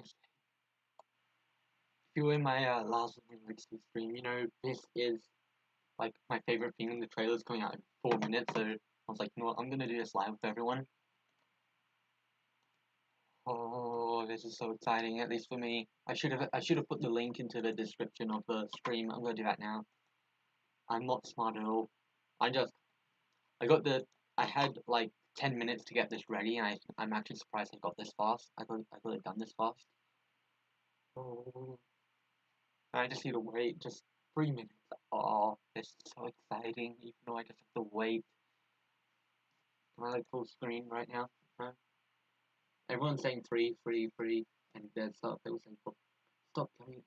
If you were in my last Glitchtale stream, you know this is like my favorite thing, and the trailer's coming out in 4 minutes. So I was like, you know what, I'm gonna do this live with everyone. Oh, this is so exciting, at least for me. I should have put the link into the description of the stream. I'm gonna do that now. I'm not smart at all. I had like 10 minutes to get this ready, and I'm actually surprised I got this fast. I got it done this fast. Oh, I just need to wait just 3 minutes. Oh, this is so exciting, even though I just have to wait. Can I like full screen right now? No? Everyone's saying free, and there's some people saying stop telling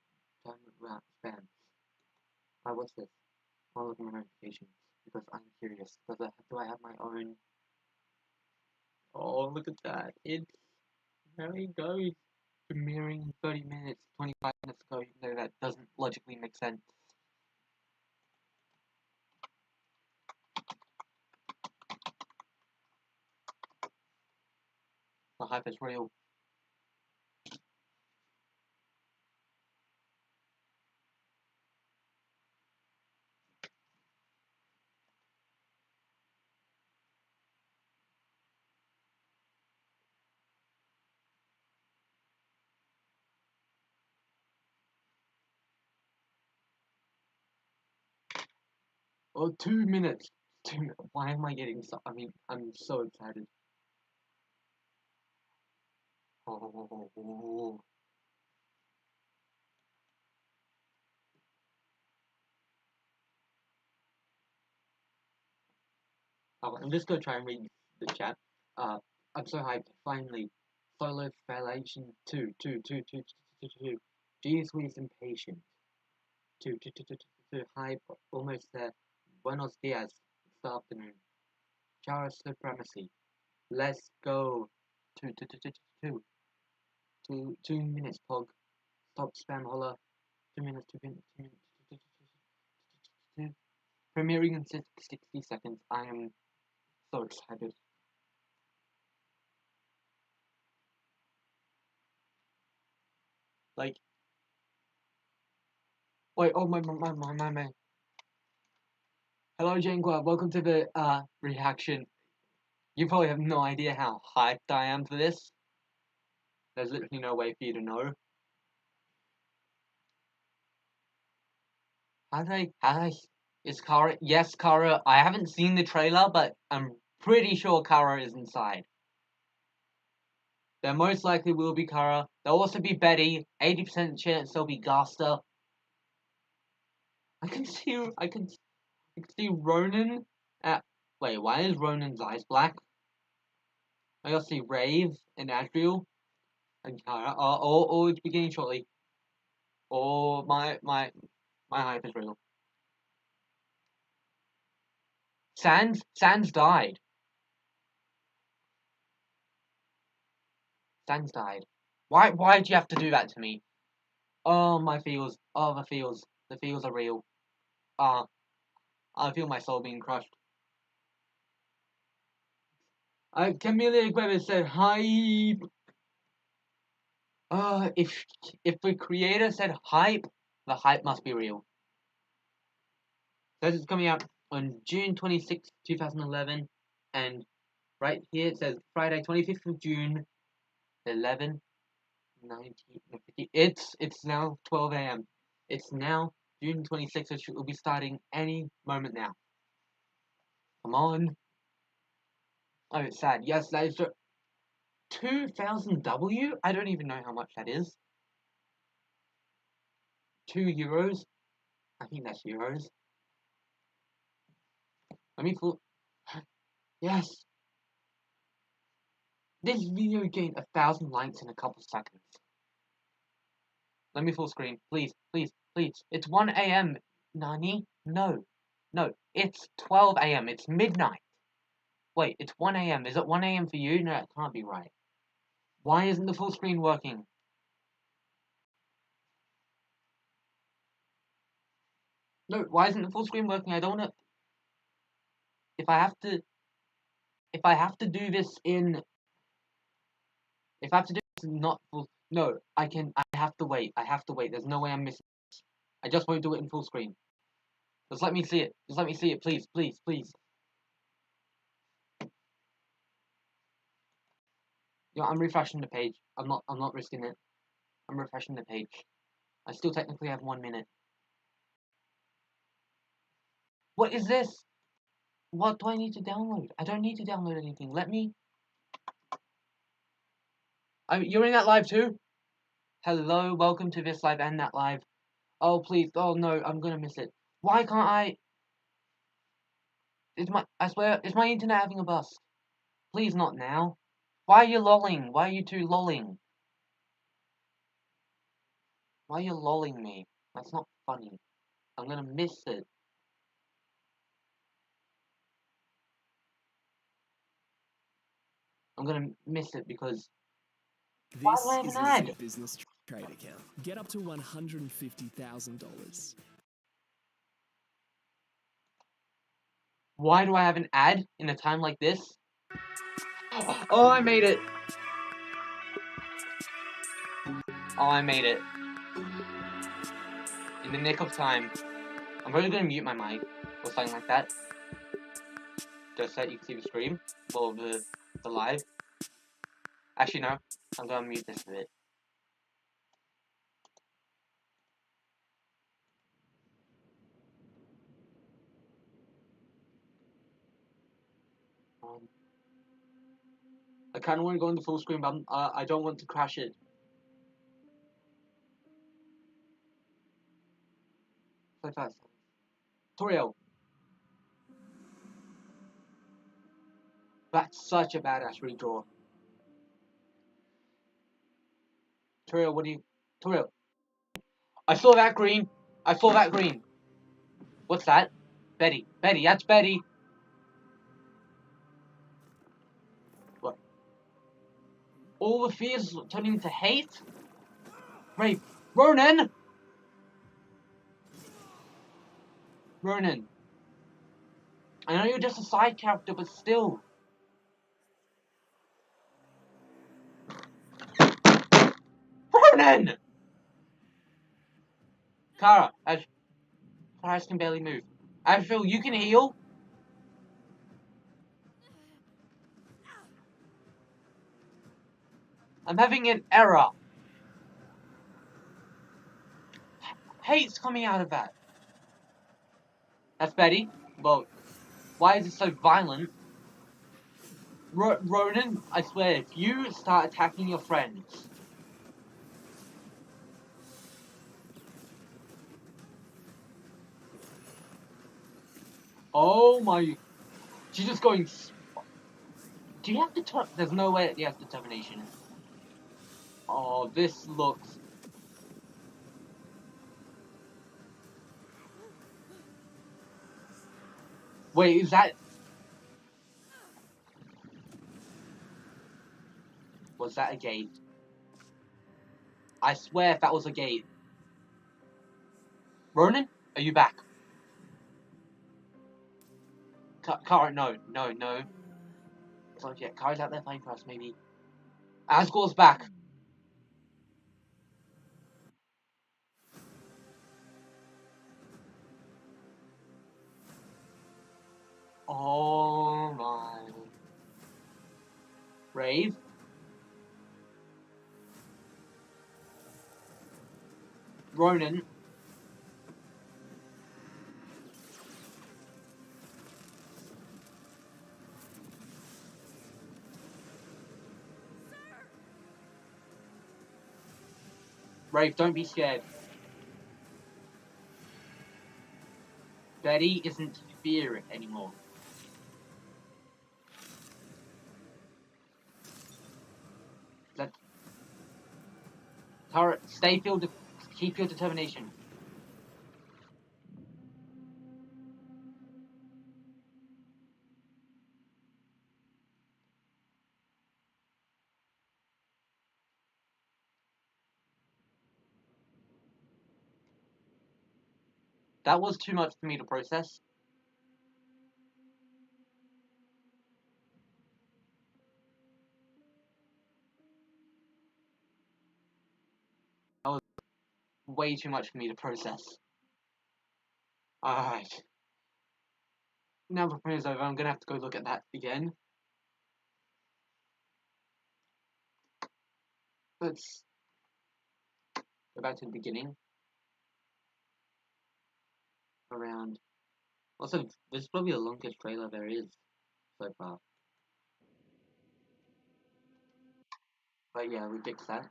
about spam. Alright, what's this? I'll look at my notifications because I'm curious. Do I have my own? Oh, look at that! There it goes. Premiering 30 minutes, 25 minutes ago, even though that doesn't logically make sense. The hype is real. Oh, 2 minutes. 2 minutes. Why am I getting so? I mean, I'm so excited. Oh. I'm just gonna try and read the chat. I'm so hyped. Finally, Solo Fellation 2. Jeez, we impatient. 2. Hype, almost there. Buenos dias. This afternoon. Chara supremacy. Let's go. 2. 2 minutes, Pog. Stop spam holler. 2 minutes, 2 minutes, 2 minutes. 2. Premiering in 60 seconds. I am so excited. Like, wait, oh my. Hello, Jangua. Welcome to the reaction. You probably have no idea how hyped I am for this. There's literally no way for you to know. Is Kara? Yes, Kara. I haven't seen the trailer, but I'm pretty sure Kara is inside. There most likely will be Kara. There'll also be Betty. 80% chance there'll be Gaster. I can see Ronan. Wait, why is Ronan's eyes black? I also see Rave and Adriel and Kara. Oh, it's beginning shortly. Oh, my hype is real. Sans died. Sans died. Why'd you have to do that to me? Oh, my feels. Oh, the feels. The feels are real. I feel my soul being crushed. Camellia Guevara said hype. If the creator said hype, the hype must be real. Says it's coming out on June 26th, 2011, and right here it says Friday, 25th of June, 11, 19, 50. It's now 12 a.m. It's now June 26th, which will be starting any moment now. Come on. Oh, it's sad. Yes, that is 2,000 W? I don't even know how much that is. €2? I think that's euros. Let me pull. Yes. This video gained 1,000 likes in a couple seconds. Let me full screen. Please. It's 1 a.m. Nani? No. It's 12 a.m. It's midnight. Wait, it's 1 a.m. Is it 1 a.m. for you? No, it can't be right. Why isn't the full screen working? No, why isn't the full screen working? I don't want to... If I have to do this in... If I have to do this in not full... No, I have to wait. I have to wait. There's no way I'm missing this. I just won't do it in full screen. Just let me see it. Just let me see it, please, please, please. Yeah, I'm refreshing the page. I'm not risking it. I'm refreshing the page. I still technically have 1 minute. What is this? What do I need to download? I don't need to download anything. Let me... You're in that live too? Hello, welcome to this live and that live. Oh, please. Oh, no, I'm gonna miss it. Why can't I... I swear, is my internet having a bust? Please not now. Why are you lolling? Why are you two lolling? Why are you lolling me? That's not funny. I'm gonna miss it. I'm gonna miss it because... Why do I have an ad? Business trade account. Get up to $150,000. Why do I have an ad in a time like this? Oh, I made it. Oh, I made it. In the nick of time. I'm probably gonna mute my mic or something like that. Just so you can see the stream or the live. Actually, no. I'm gonna mute this a bit. I kind of want to go into full screen, but I don't want to crash it. So fast. Toriel. That's such a badass redraw. Toriel, what do you... Toriel. I saw that green. I saw that green. What's that? Betty. Betty, that's Betty. What? All the fears turning into hate? Rape. Ronan! Ronan. I know you're just a side character, but still. Ronan! Kara, Kara can barely move. Asheville, you can heal? I'm having an error. Hate's coming out of that. That's Betty. Well, why is it so violent? Ronan, I swear, if you start attacking your friends... Oh my... She's just going... Do you have to... There's no way he has determination. Oh, this looks... Wait, is that... Was that a gate? I swear if that was a gate. Ronan, are you back? Kara, no. It's not yet. Kara's out there fighting for us, maybe. Asgore's back. Oh my. Rave? Ronan. Rave, don't be scared. Betty isn't fear anymore. Tara, keep your determination. That was too much for me to process. way too much for me to process. Alright. Now the premiere's over, I'm gonna have to go look at that again. Let's go back to the beginning. Around. Also, this is probably the longest trailer there is so far. But yeah, we fixed that.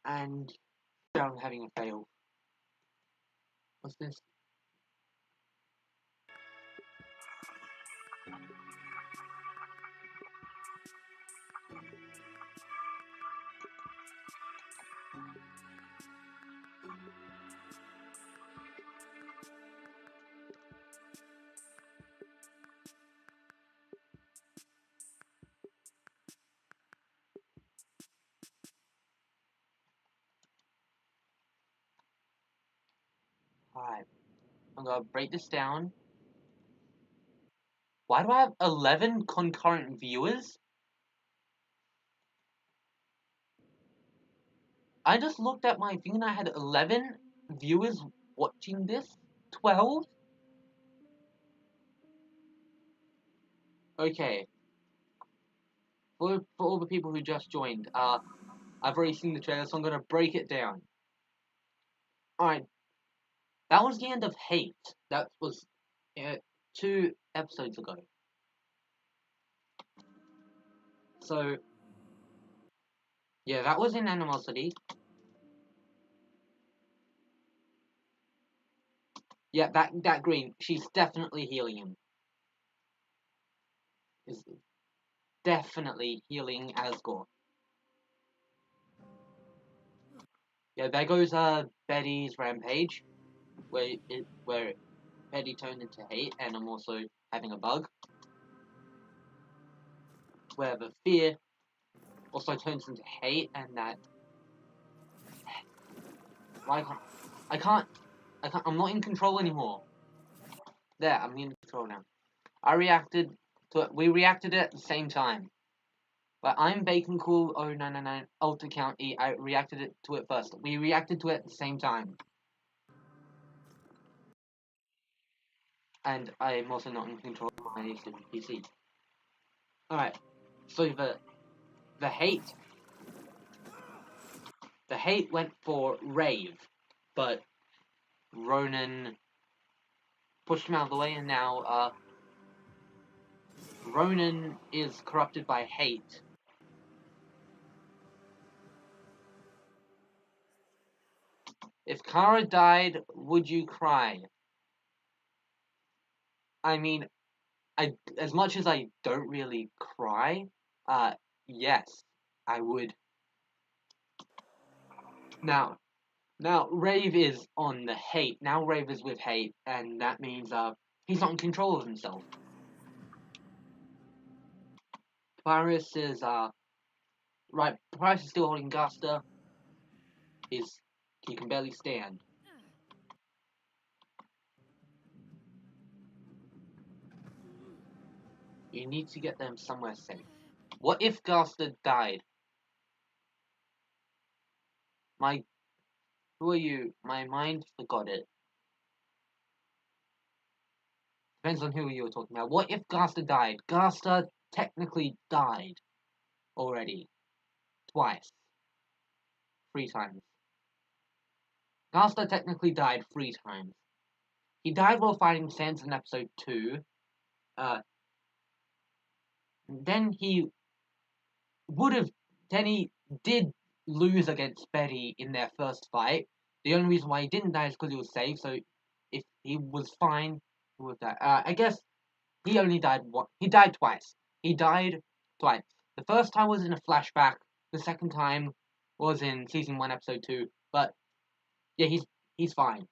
And I'm having a fail. What's this? Alright. I'm gonna break this down. Why do I have 11 concurrent viewers? I just looked at my thing and I had 11 viewers watching this? 12? Okay. For all the people who just joined, I've already seen the trailer, so I'm gonna break it down. Alright. That was the end of Hate. That was 2 episodes ago. So, yeah, that was in Animosity. Yeah, that green, she's definitely healing him. Is definitely healing Asgore. Yeah, there goes Betty's rampage, where Betty turned into hate, and I'm also having a bug. Where the fear also turns into hate, and that I can't, I'm not in control anymore. There, I'm in control now. I reacted to it. We reacted at the same time. But I'm Bacon Cool 0999 Alt Account E. I reacted to it first. We reacted to it at the same time. And I'm also not in control of my PC. Alright. So the hate went for Rave, but Ronan pushed him out of the way, and now Ronan is corrupted by hate. If Kara died, would you cry? I mean, as much as I don't really cry, yes, I would. Now Rave is on the hate. Now Rave is with hate, and that means he's not in control of himself. Paris is right. Paris is still holding Gaster. He can barely stand. You need to get them somewhere safe. What if Gaster died? Who are you? My mind forgot it. Depends on who you were talking about. What if Gaster died? Gaster technically died already. Twice. 3 times. Gaster technically died 3 times. He died while fighting Sans in episode 2. Then he did lose against Betty in their first fight. The only reason why he didn't die is because he was safe, so if he was fine, he would die. I guess he only died once. He died twice. He died twice. The first time was in a flashback. The second time was in season 1, episode 2. But yeah, he's fine.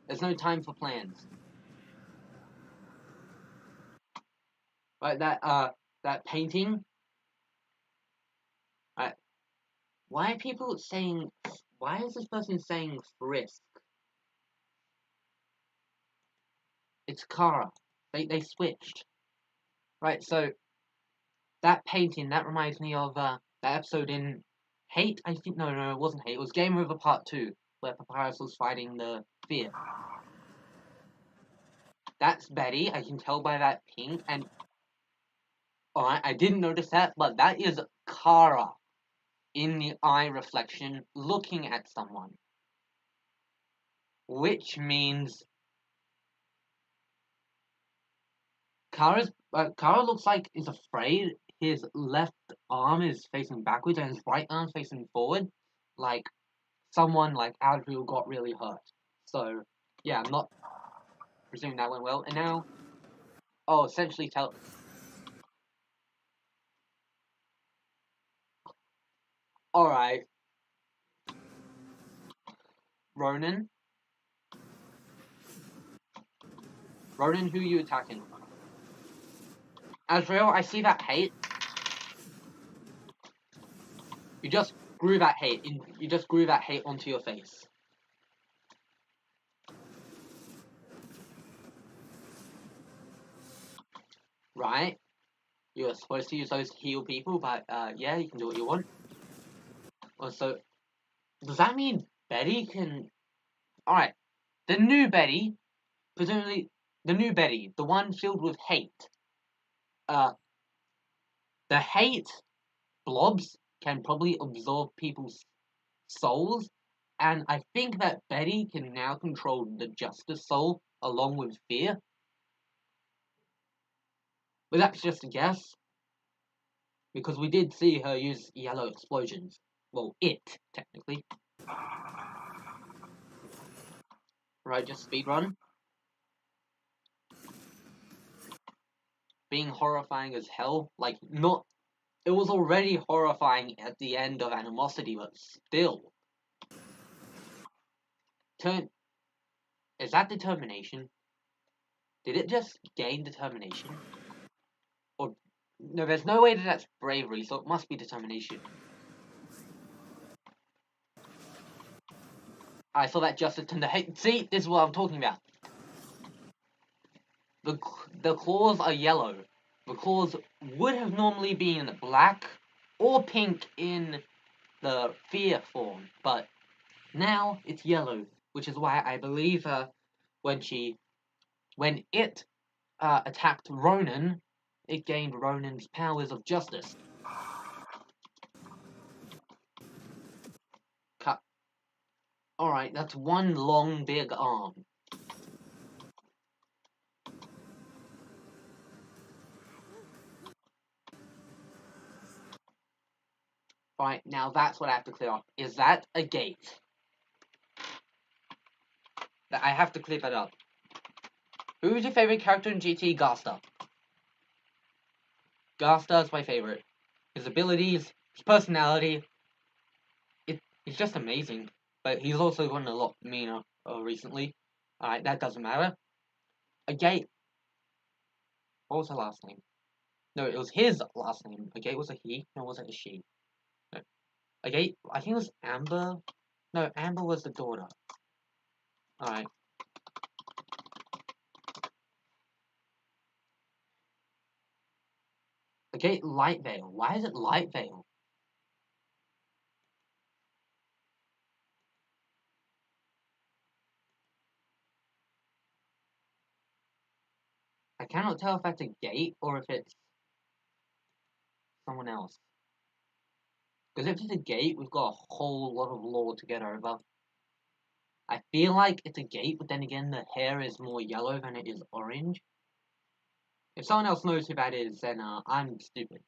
There's no time for plans. Right, that painting. Why are people saying? Why is this person saying Frisk? It's Kara. They switched. Right, so that painting, that reminds me of that episode in Hate, I think. No, it wasn't Hate. It was Game Over Part 2, where Papyrus was fighting the Fear. That's Betty, I can tell by that pink, and... Alright, I didn't notice that, but that is Kara in the eye reflection looking at someone. Which means... Kara looks like he's afraid. His left arm is facing backwards and his right arm facing forward. Like, someone like Adriel got really hurt. So, yeah, I'm not presuming that went well. And now... Oh, essentially tell... Alright. Ronan? Ronan, who are you attacking? Azrael, I see that hate. You just grew that hate. You just grew that hate onto your face. Right? You're supposed to use those to heal people, but yeah, you can do what you want. Also, does that mean Betty can... Alright, the new Betty, presumably the new Betty, the one filled with hate. The hate blobs can probably absorb people's souls, and I think that Betty can now control the Justice Soul along with Fear. But that's just a guess, because we did see her use yellow explosions. Well, it, technically. Right, just speedrun. Being horrifying as hell. Like, not... It was already horrifying at the end of Animosity, but still. Is that determination? Did it just gain determination? Or... No, there's no way that that's bravery, so it must be determination. I saw that justice turned the hate. See, this is what I'm talking about. The claws are yellow. The claws would have normally been black or pink in the Fear form, but now it's yellow, which is why I believe when it attacked Ronan, it gained Ronan's powers of justice. Cut. Alright, that's one long big arm. Right, now that's what I have to clear up. Is that a gate? That I have to clear that up. Who is your favorite character in GT? Gasta. Gasta is my favorite. His abilities, his personality, it's just amazing. But he's also gotten a lot meaner recently. Alright, that doesn't matter. A gate. What was her last name? No, it was his last name. A gate was a he? No, was it a she? No. A gate, I think it was Amber. No, Amber was the daughter. Alright. A gate Light Veil. Why is it Light Veil? I cannot tell if that's a gate or if it's someone else. Because if it's a gate, we've got a whole lot of lore to get over. I feel like it's a gate, but then again, the hair is more yellow than it is orange. If someone else knows who that is, then I'm stupid.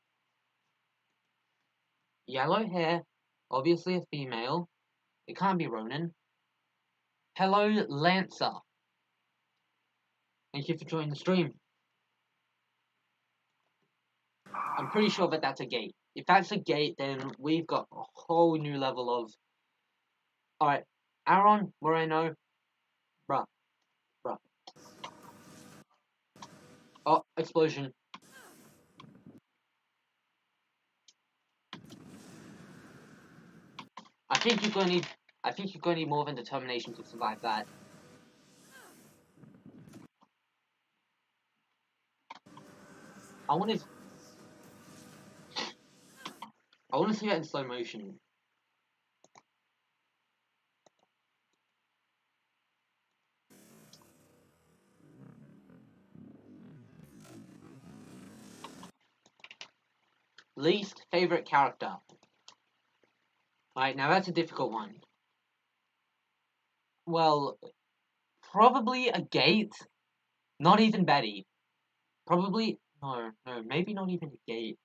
Yellow hair, obviously a female. It can't be Ronan. Hello, Lancer. Thank you for joining the stream. I'm pretty sure that that's a gate. If that's a gate, then we've got a whole new level of... Alright, Aaron, where I know... Bruh. Oh, explosion. I think you're gonna need more than determination to survive that. I want to see that in slow motion. Least favorite character. Right, now that's a difficult one. Well, probably a Gate. Not even Betty. Probably no, maybe not even a Gate.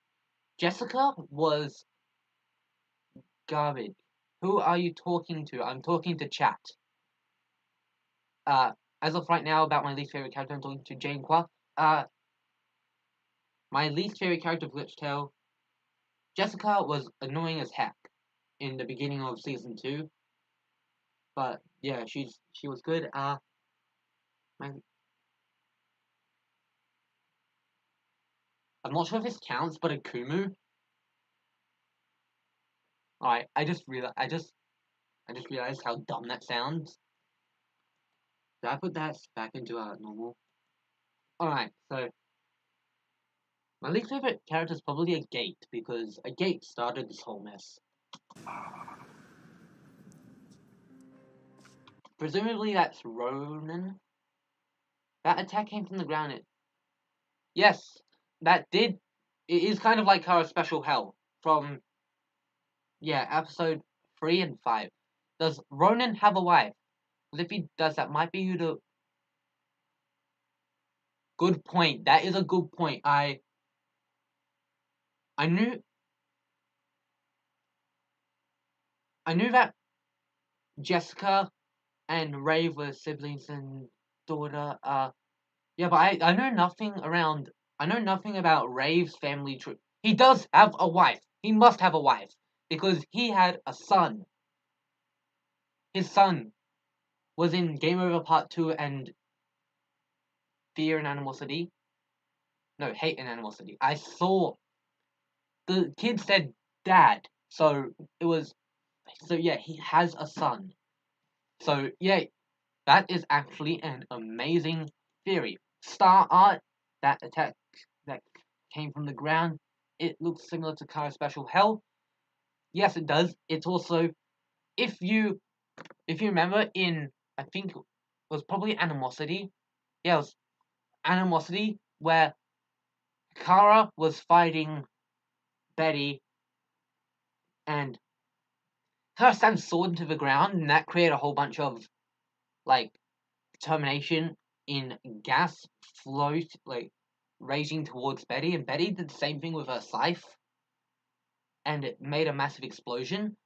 Jessica was garbage. Who are you talking to? I'm talking to chat. As of right now, about my least favorite character, I'm talking to Jane Qua. My least favorite character of Glitchtale, Jessica was annoying as heck in the beginning of season 2. But yeah, she was good. My, I'm not sure if this counts, but Akumu. Alright, I just realized how dumb that sounds. Did I put that back into normal? Alright, so my least favorite character is probably a Gate, because a Gate started this whole mess. Presumably that's Ronan. That attack came from the ground. Yes, that did. It is kind of like her special hell from, yeah, episode 3 and 5. Does Ronan have a wife? Because if he does, that might be you to. Good point. That is a good point. I knew that Jessica and Rave were siblings and daughter. Yeah, but I know nothing around. I know nothing about Rave's family tree. He does have a wife. He must have a wife because he had a son. His son was in Game Over Part 2 and Fear and Animosity. No, Hate and Animosity. I saw the kid said dad, so it was. So yeah, he has a son. So yeah, that is actually an amazing theory. Star art, that attack that came from the ground, it looks similar to Kara's special hell. Yes, it does. It's also, if you remember in, I think it was probably Animosity. Yeah, it was Animosity where Kara was fighting Betty and Kara slammed sword into the ground and that created a whole bunch of like determination in gas float like raging towards Betty, and Betty did the same thing with her scythe and it made a massive explosion.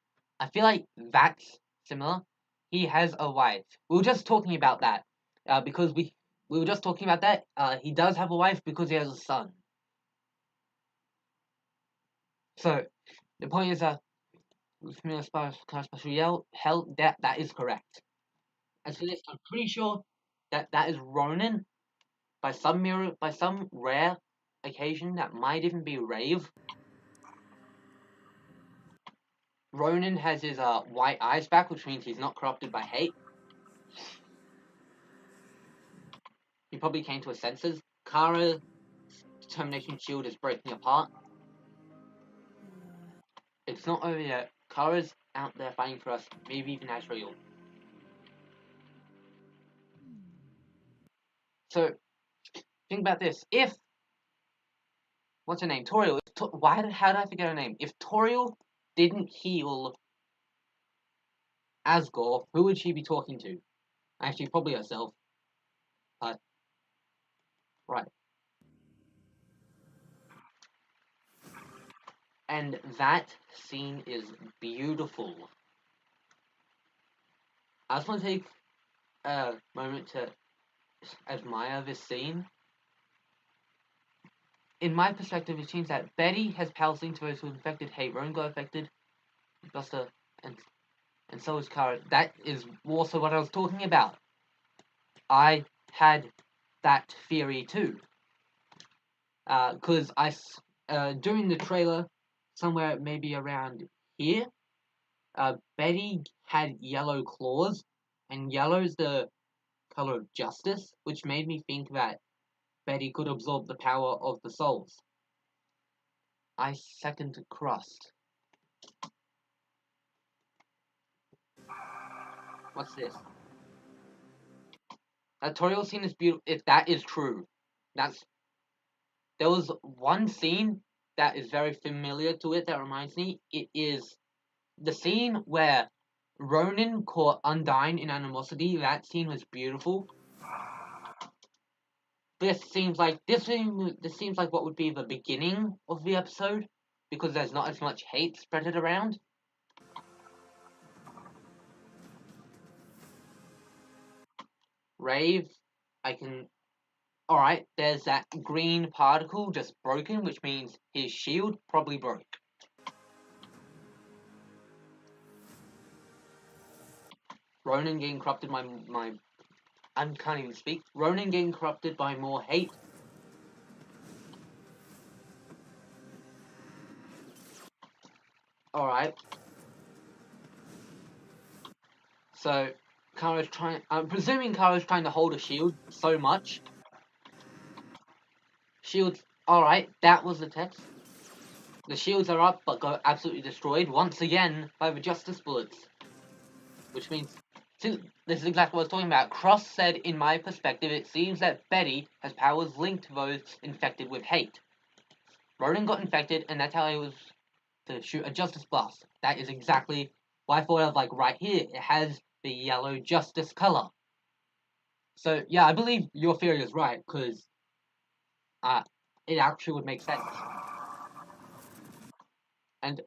I feel like that's similar. He has a wife. We were just talking about that. Because we were just talking about that. He does have a wife because he has a son. So the point is special hell, that is correct. As for this, I'm pretty sure that is Ronan. By some rare occasion, that might even be Rave. Ronan has his white eyes back, which means he's not corrupted by hate. He probably came to his senses. Kara's determination shield is breaking apart. It's not over yet. Kara's out there fighting for us, maybe even Azrael. So, think about this. If, what's her name? Toriel. How did I forget her name? If Toriel didn't heal Asgore, who would she be talking to? Actually, probably herself. Right. And that scene is beautiful. I just want to take a moment to admire this scene. In my perspective, it seems that Betty has powers linked to those who are infected. Hey, Rowan got affected. Buster, and so is Kara. That is also what I was talking about. I had that theory too. Because during the trailer, somewhere maybe around here, Betty had yellow claws, and yellow's the color of justice, which made me think that Betty could absorb the power of the souls. I second crust. What's this? That tutorial scene is beautiful. If that is true, there was one scene that is very familiar to it that reminds me. It is the scene where Ronin caught Undyne in animosity. That scene was beautiful. This seems like what would be the beginning of the episode because there's not as much hate spread around. Rave, I can. Alright, there's that green particle just broken, which means his shield probably broke. Ronin getting corrupted by my. I can't even speak. Ronin getting corrupted by more hate. Alright. So, Kara's trying. I'm presuming Kara's trying to hold a shield so much. Shields. Alright, that was the text. The shields are up, but got absolutely destroyed once again by the Justice Bullets. Which means. See, this is exactly what I was talking about. Cross said, in my perspective, it seems that Betty has powers linked to those infected with hate. Ronan got infected, and that's how he was to shoot a Justice Blast. That is exactly what I thought of, like, right here. It has the yellow Justice color. So, yeah, I believe your theory is right, because it actually would make sense. And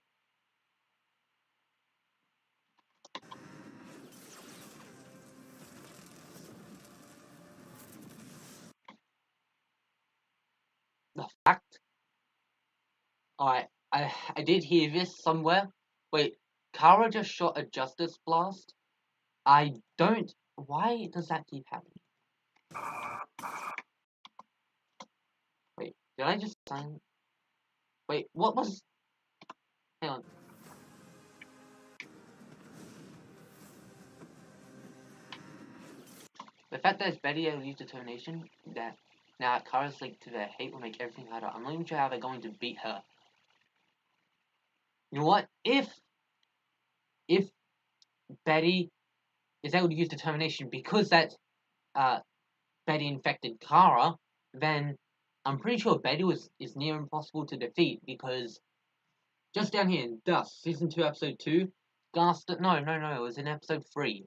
the fact, alright, I did hear this somewhere. Wait, Kara just shot a Justice Blast? I don't. Why does that keep happening? Wait, did I just sign? Wait, what was. Hang on. The fact that it's Betty and Lee's determination that now Kara's linked to their hate will make everything harder. I'm not even sure how they're going to beat her. You know what? If Betty is able to use determination because that Betty infected Kara, then I'm pretty sure Betty is near impossible to defeat because just down here in Dust, season 2, episode 2, Gaster. No, it was in episode 3.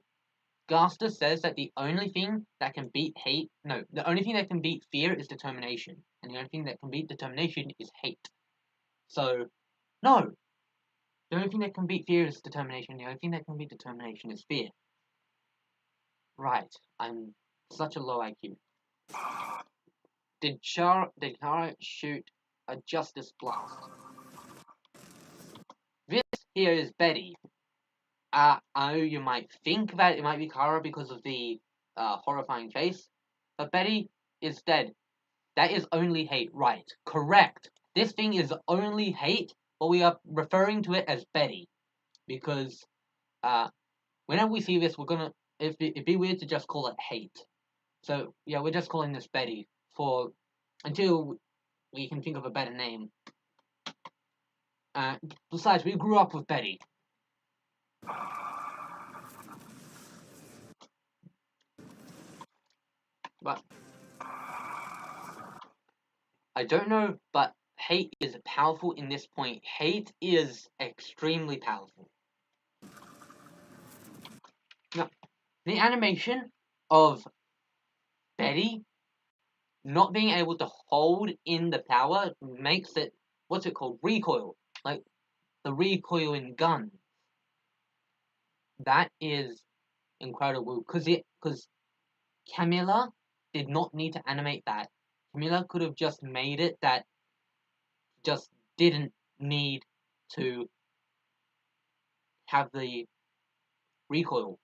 Gaster says that the only thing that can beat hate, no, the only thing that can beat fear is determination, and the only thing that can beat determination is hate. So, no, the only thing that can beat fear is determination. The only thing that can beat determination is fear. Right, I'm such a low IQ. Did Kara shoot a Justice Blast? This here is Betty. I know you might think that it might be Kara because of the horrifying face, but Betty is dead. That is only hate, right? Correct. This thing is only hate, but we are referring to it as Betty because whenever we see this, we're gonna it'd be weird to just call it hate. So yeah, we're just calling this Betty for until we can think of a better name. Besides, we grew up with Betty. But I don't know, but hate is powerful in this point. Hate is extremely powerful. Now, the animation of Betty not being able to hold in the power makes it, what's it called? Recoil. Like the recoil in guns. That is incredible. Because Camilla did not need to animate that. Camilla could have just made it that just didn't need to have the recoil.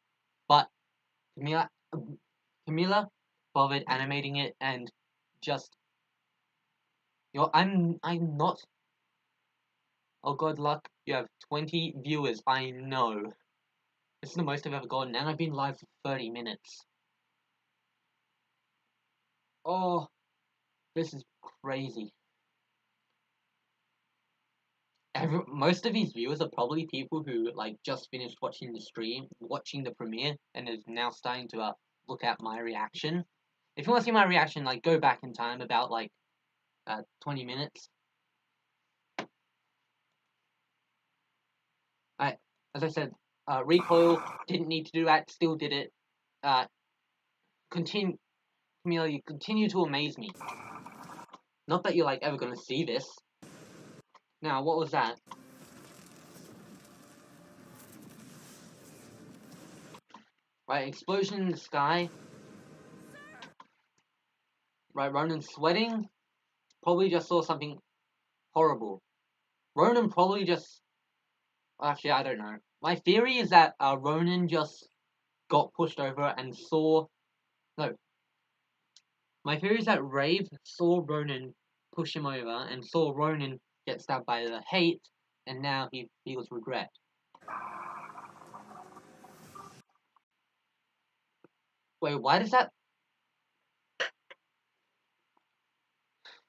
But Camilla bothered animating it and just I'm not. Oh god, luck, you have 20 viewers. I know. This is the most I've ever gotten, and I've been live for 30 minutes. Oh, this is crazy. most of these viewers are probably people who like just finished watching the stream, watching the premiere, and is now starting to look at my reaction. If you want to see my reaction, like go back in time about like 20 minutes. As I said, recoil didn't need to do that, still did it. Continue, Camila, you continue to amaze me. Not that you're like ever gonna see this. Now, what was that? Right, explosion in the sky. Right, Ronan sweating. Probably just saw something horrible. Ronan probably just... Actually, I don't know. My theory is that Ronan just got pushed over and saw... No. My theory is that Rave saw Ronan push him over and saw Ronan get stabbed by the hate, and now he feels regret. Wait, why does that...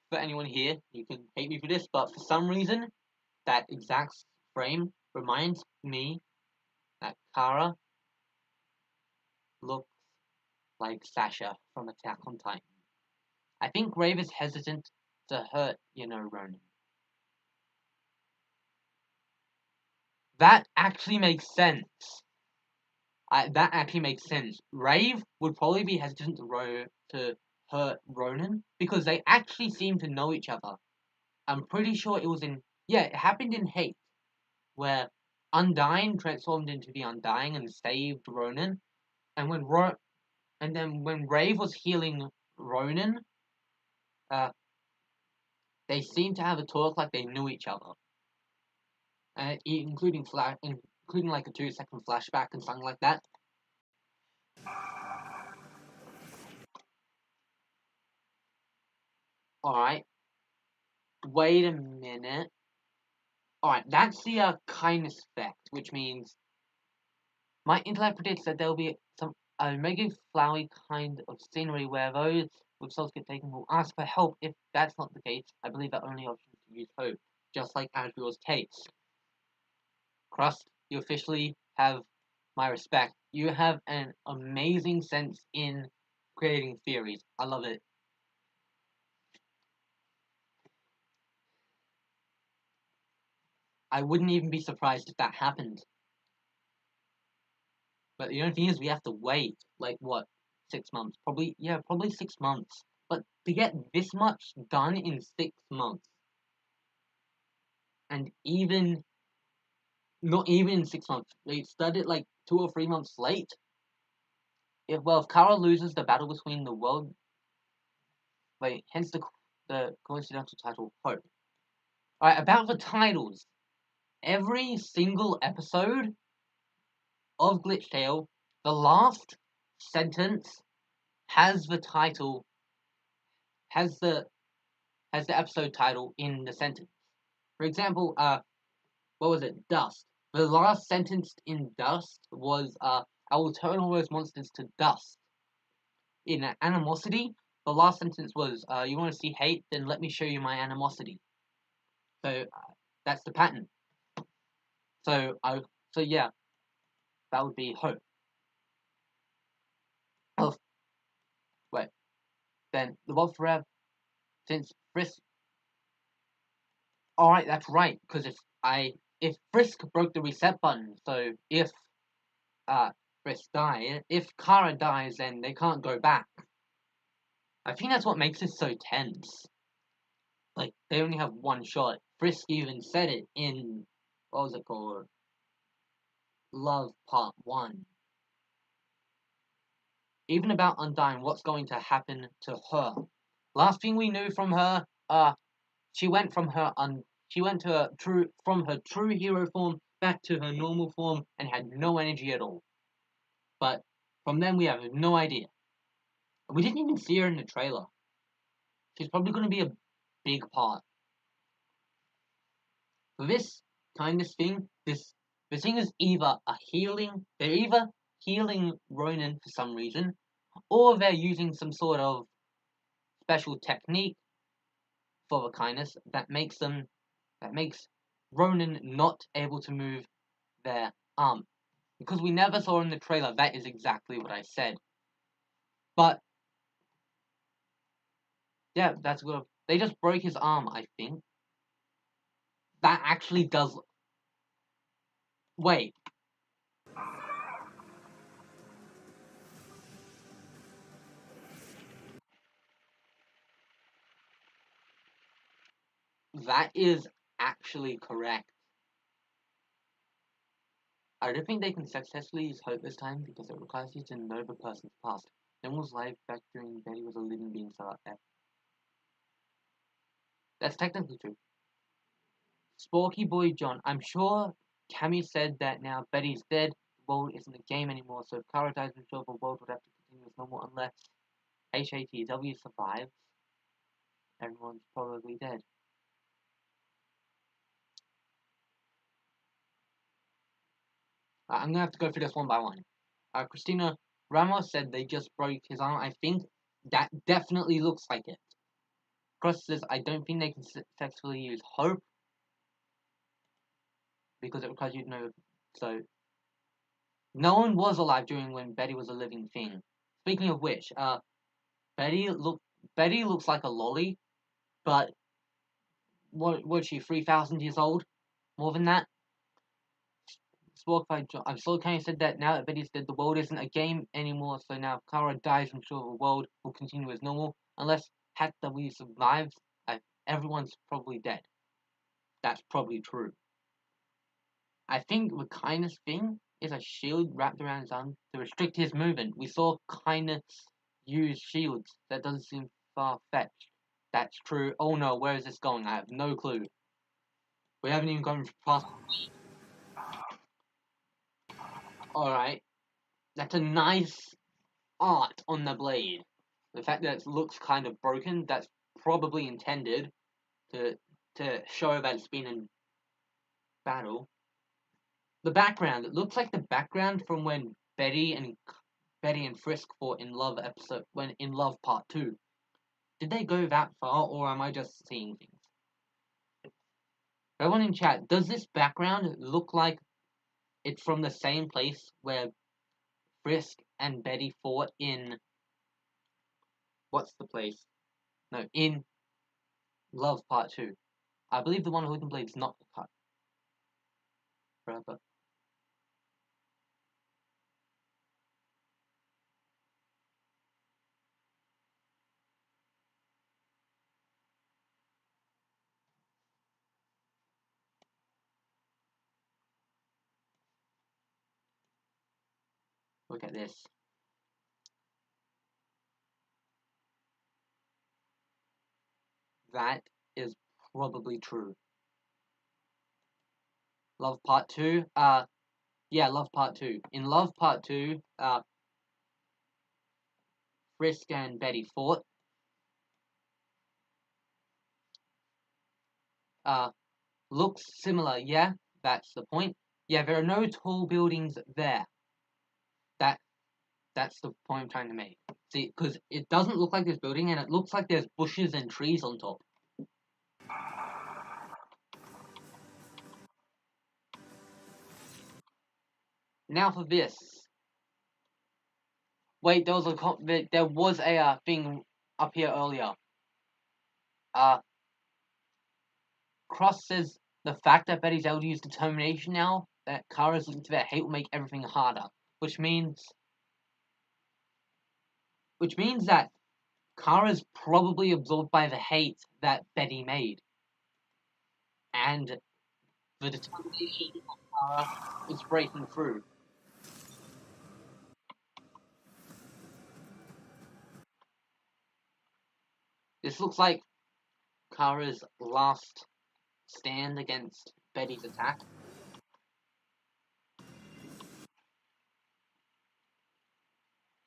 For anyone here, you can hate me for this, but for some reason, that exact frame reminds me that Kara looks like Sasha from Attack on Titan. I think Rave is hesitant to hurt, Ronan. That actually makes sense. That actually makes sense. Rave would probably be hesitant to hurt Ronan because they actually seem to know each other. I'm pretty sure it was it happened in Hate, where Undyne transformed into the Undying and saved Ronan, and when Rave was healing Ronan, they seemed to have a talk like they knew each other, including like a 2-second flashback and something like that. Alright. Wait a minute. Alright, that's the kindness effect, which means my intellect predicts that there'll be some mega flowery kind of scenery where those with souls get taken will ask for help. If that's not the case, I believe the only option is to use hope, just like Asriel's case. Crust, you officially have my respect. You have an amazing sense in creating theories. I love it. I wouldn't even be surprised if that happened. But the only thing is we have to wait, like, what, 6 months? Probably 6 months. But to get this much done in 6 months, and not even in 6 months, they started like 2 or 3 months late. If Kara loses the battle between the world, hence the coincidental title, Hope. Alright, about the titles. Every single episode of Glitchtale, the last sentence has the title, has the episode title in the sentence. For example, what was it? Dust. The last sentence in Dust was, I will turn all those monsters to dust. In Animosity, the last sentence was, you want to see hate? Then let me show you my animosity. So, that's the pattern. So yeah, that would be Hope. Oh, wait. Then the World Forever, since Frisk. Alright, that's right, because if Frisk broke the reset button, so if Frisk dies, if Kara dies, then they can't go back. I think that's what makes it so tense. Like, they only have one shot. Frisk even said it in, what was it called? Love Part 1. Even about Undyne, what's going to happen to her? Last thing we knew from her, she went from her true hero form back to her normal form and had no energy at all. But from then we have no idea. We didn't even see her in the trailer. She's probably going to be a big part. For this kindness thing, this thing is they're either healing Ronan for some reason, or they're using some sort of special technique for the kindness that makes Ronan not able to move their arm. Because we never saw in the trailer, that is exactly what I said. But, yeah, that's good. They just broke his arm, I think. That actually does... Wait. That is actually correct. I don't think they can successfully use hope this time because it requires you to know the person's past. No one was live back during Betty was a living being, so that's technically true. Sporky Boy John, I'm sure Cammy said that now Betty's dead, the world isn't a game anymore, so if Kara dies, I'm sure the world would have to continue as normal unless HATW survives. Everyone's probably dead. I'm gonna have to go through this one by one. Christina Ramos said they just broke his arm. I think that definitely looks like it. Cross says, I don't think they can successfully use hope because it requires you to know. So, no one was alive during when Betty was a living thing. Speaking of which, Betty looks like a lolly, but what was she, 3,000 years old? More than that? I'm still kind of said that now that Betty's dead, the world isn't a game anymore, so now if Kara dies, I'm sure the world will continue as normal. Unless HATW survives, everyone's probably dead. That's probably true. I think the kindness thing is a shield wrapped around his arm to restrict his movement. We saw kindness use shields. That doesn't seem far-fetched. That's true. Oh no, where is this going? I have no clue. We haven't even gone past... Alright. That's a nice art on the blade. The fact that it looks kind of broken, that's probably intended to show that it's been in battle. The background, it looks like the background from when Betty and Frisk fought in Love in Love Part 2. Did they go that far, or am I just seeing things? Everyone in chat, does this background look like it's from the same place where Frisk and Betty fought in... What's the place? No, in Love Part 2. I believe the one holding blade's not cut. Forever. Look at this. That is probably true. Love Part 2, yeah, Love Part 2. In Love Part 2, Frisk and Betty fought. Looks similar, yeah, that's the point. Yeah, there are no tall buildings there. That's the point I'm trying to make. See, because it doesn't look like there's building, and it looks like there's bushes and trees on top. Now for this. Wait, there was a thing up here earlier. Cross says the fact that Betty's able to use determination now, that Kara's linked to that hate will make everything harder. Which means that Kara's probably absorbed by the hate that Betty made. And the determination of Kara is breaking through. This looks like Kara's last stand against Betty's attack.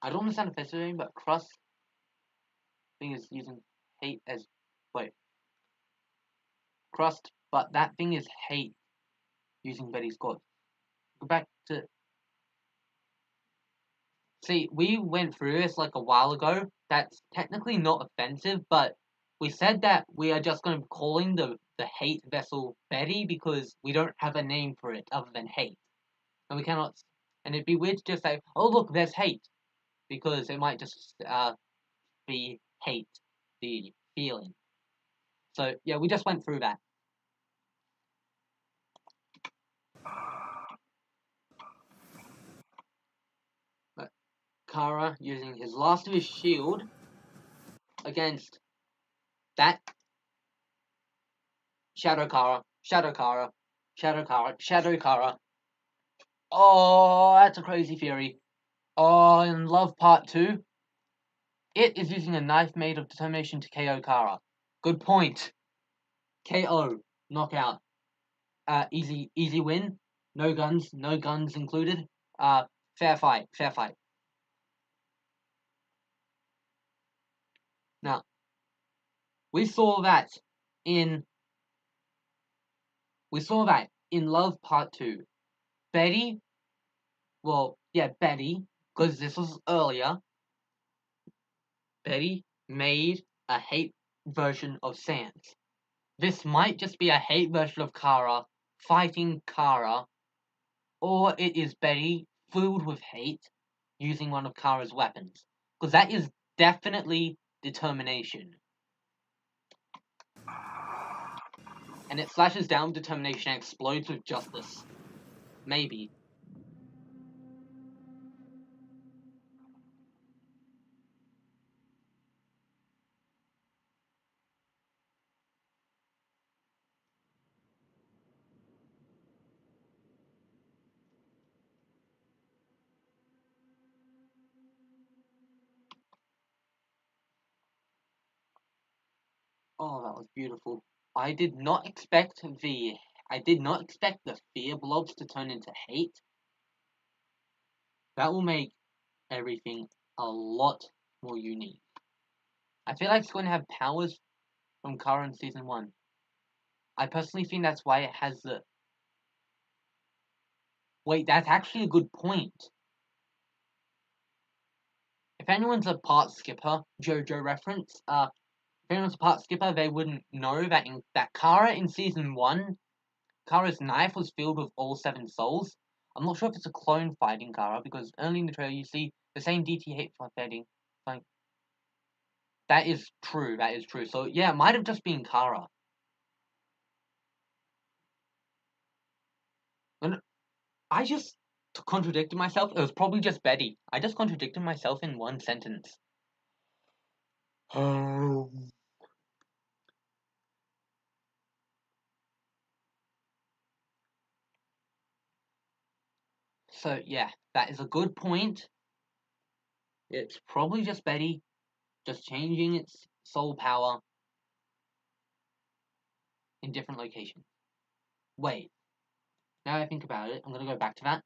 I don't understand the face doing, but Cross thing is using hate as Crust, but that thing is hate using Betty's God. Go back to... See, we went through this like a while ago. That's technically not offensive, but we said that we are just going to be calling the the hate vessel Betty because we don't have a name for it other than hate. And we cannot, and it'd be weird to just say, oh look, there's hate, because it might just be hate, the feeling. So yeah, we just went through that. But Kara using his last of his shield against that Shadow Kara, Shadow Kara, Shadow Kara, Shadow Kara. Oh, that's a crazy theory. Oh, in Love Part 2, it is using a knife made of determination to KO Kara. Good point. KO, knockout. Easy win. No guns included. Fair fight. Now, we saw that in Love Part 2. Betty, because this was earlier, Betty made a hate version of Sans. This might just be a hate version of Kara fighting Kara, or it is Betty filled with hate using one of Kara's weapons. Because that is definitely determination. And it slashes down with determination and explodes with justice. Maybe. Oh, that was beautiful. I did not expect the fear blobs to turn into hate. That will make everything a lot more unique. I feel like it's going to have powers from Kara in Season 1. I personally think that's why it has the... Wait, that's actually a good point. If anyone's a part skipper, JoJo reference, if anyone's a part skipper, they wouldn't know that Kara in Season 1, Kara's knife was filled with all 7 souls. I'm not sure if it's a clone fighting Kara, because early in the trailer you see the same DT8 fighting. Like, that is true. So yeah, it might have just been Kara. And I just contradicted myself. It was probably just Betty. I just contradicted myself in one sentence. So yeah, that is a good point. It's probably just Betty, just changing its soul power in different locations. Wait, now I think about it, I'm gonna go back to that.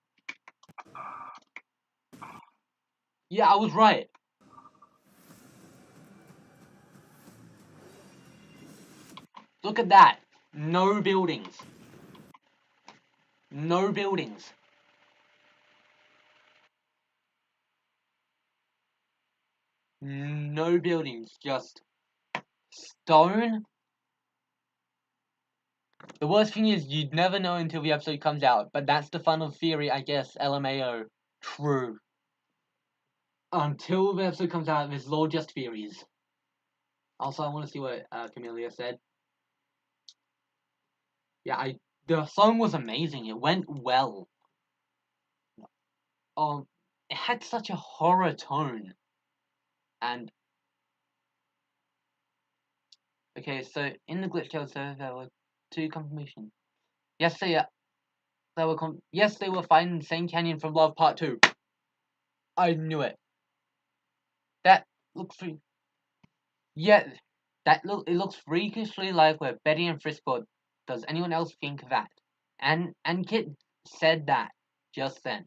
Yeah, I was right. Look at that. No buildings. No buildings. No buildings. Just stone. The worst thing is you'd never know until the episode comes out, but that's the fun of theory, I guess. LMAO. True. Until the episode comes out, this is all just theories. Also, I want to see what Camellia said. Yeah, the song was amazing. It went well. It had such a horror tone. And okay, so in the Glitchtale server there were 2 confirmations. Yes, they were fighting the same canyon from Love Part 2. I knew it. That looks yeah, it looks freakishly like where Betty and Frisco. Does anyone else think that? And Kit said that just then.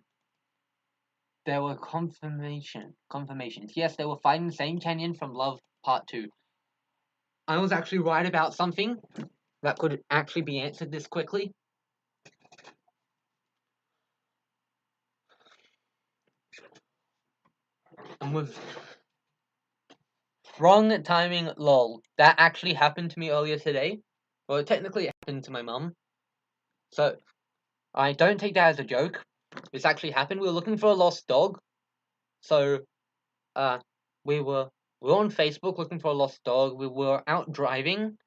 There were confirmations. Yes, they were fighting the same canyon from Love Part 2. I was actually right about something that could actually be answered this quickly. And with wrong timing, lol. That actually happened to me earlier today. Well, technically it happened to my mum. So, I don't take that as a joke. This actually happened. We were looking for a lost dog. So, we were on Facebook looking for a lost dog. We were out driving.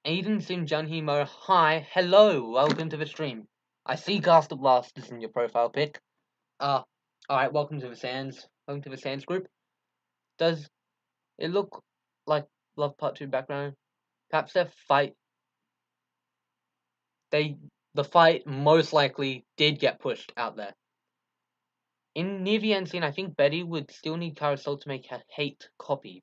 Aiden Sim Junhimo, hi, hello, welcome to the stream. I see Gaster Blast is in your profile pic. Alright, welcome to the Sands. Welcome to the Sands group. Does it look like Love Part 2 background? Perhaps the fight most likely did get pushed out there. In near the end scene, I think Betty would still need Carousel to make her hate copy.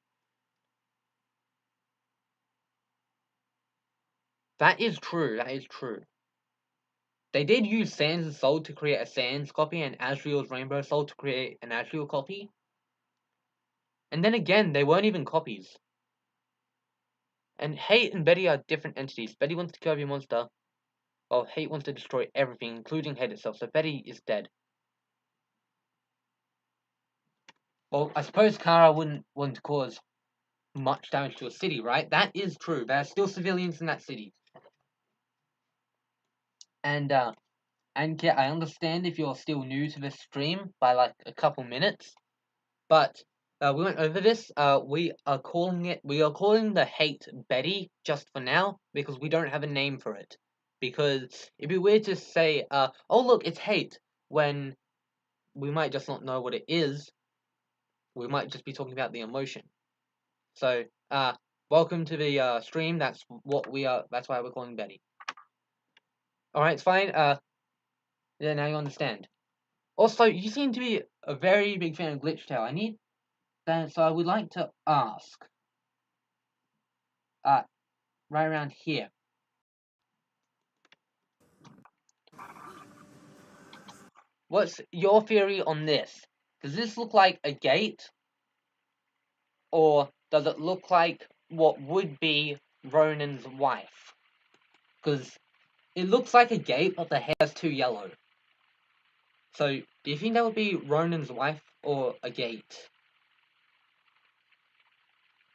That is true, that is true. They did use Sans' soul to create a Sans copy and Asriel's rainbow soul to create an Asriel copy. And then again, they weren't even copies. And Hate and Betty are different entities. Betty wants to kill every monster, while Hate wants to destroy everything, including Hate itself, so Betty is dead. Well, I suppose Kara wouldn't want to cause much damage to a city, right? That is true. There are still civilians in that city. And yeah, I understand if you're still new to this stream by like a couple minutes, but we went over this. We are calling the Hate Betty just for now because we don't have a name for it. Because it'd be weird to say, oh look, it's Hate, when we might just not know what it is. We might just be talking about the emotion. So, welcome to the stream. That's what we are. That's why we're calling Betty. All right, it's fine. Yeah, now you understand. Also, you seem to be a very big fan of Glitchtale. So I would like to ask, right around here. What's your theory on this? Does this look like a gate? Or does it look like what would be Ronan's wife? Because it looks like a gate, but the hair's too yellow. So, do you think that would be Ronan's wife or a gate?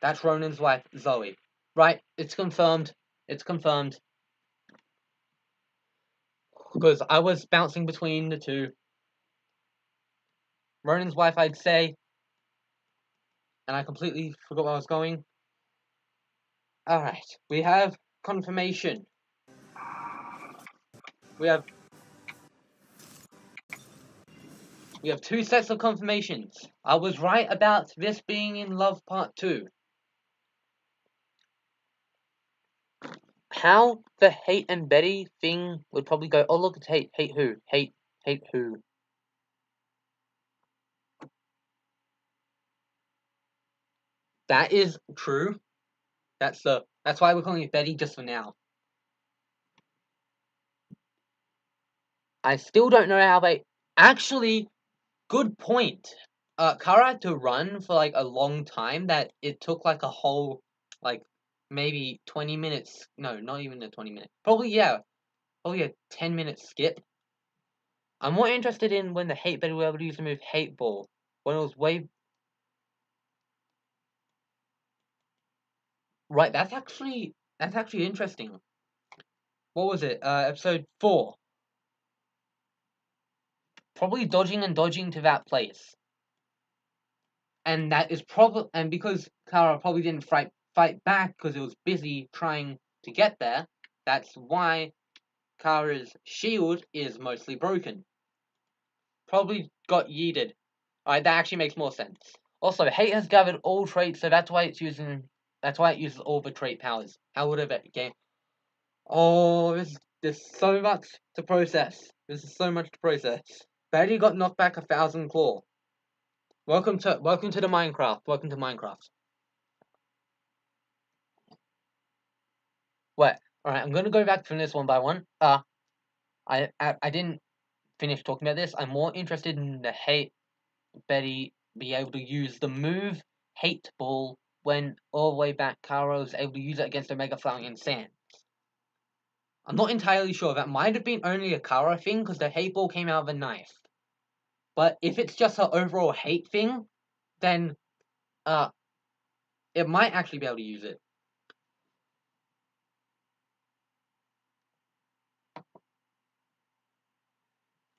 That's Ronan's wife, Zoe. Right, it's confirmed. It's confirmed. Because I was bouncing between the two. Ronan's wife, I'd say. And I completely forgot where I was going. Alright, we have confirmation. We have two sets of confirmations. I was right about this being in Love Part 2. How the Hate and Betty thing would probably go, oh look, it's Hate. Hate who? Hate who? That is true. That's why we're calling it Betty just for now. I still don't know how they... Actually, good point. Kara had to run for like a long time that it took like a whole, like, maybe 20 minutes. No, not even a 20 minute. Probably a 10-minute skip. I'm more interested in when the Hate Betty were able to use the move Hate Ball. When it was way... Right, that's actually interesting. What was it? Episode 4. Probably dodging to that place. And that is probably... And because Kara probably didn't fight back because it was busy trying to get there, that's why Kara's shield is mostly broken. Probably got yeeted. Alright, that actually makes more sense. Also, Hate has gathered all traits, so that's why it uses all the trait powers. How would it game? Oh, there's so much to process. This is so much to process. Betty got knocked back 1,000 claw. Welcome to the Minecraft. Welcome to Minecraft. Wait, alright, I'm gonna go back from this one by one. I didn't finish talking about this. I'm more interested in the Hate Betty be able to use the move Hate Ball when all the way back Kara was able to use it against Omega Flowering in Sand. I'm not entirely sure. That might have been only a Kara thing because the Hate Ball came out of a knife. But if it's just her overall hate thing, then it might actually be able to use it.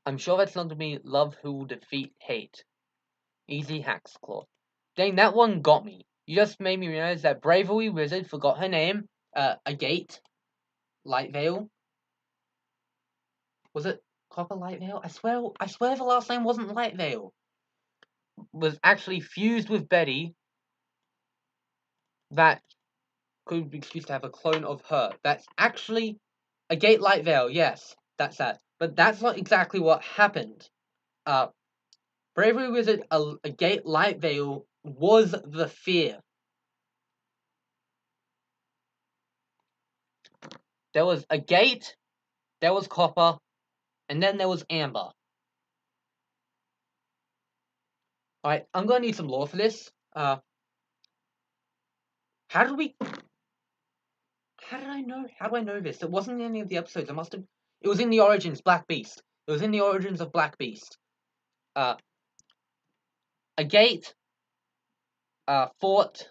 I'm sure that's not gonna be love who will defeat hate. Easy hacks, Claw. Dang, that one got me. You just made me realize that Bravery Wizard forgot her name. Agate. Light Veil. Was it Copper Light Veil? I swear the last name wasn't Light Veil. Was actually fused with Betty. That could be excused to have a clone of her. That's actually Agate Light Veil, yes. That's that. But that's not exactly what happened. Bravery Wizard Agate Light Veil was the fear. There was Agate, there was Copper, and then there was Amber. Alright, I'm gonna need some lore for this. How do I know this? It wasn't in any of the episodes. It was in the Origins, Black Beast. It was in the Origins of Black Beast. Agate, fought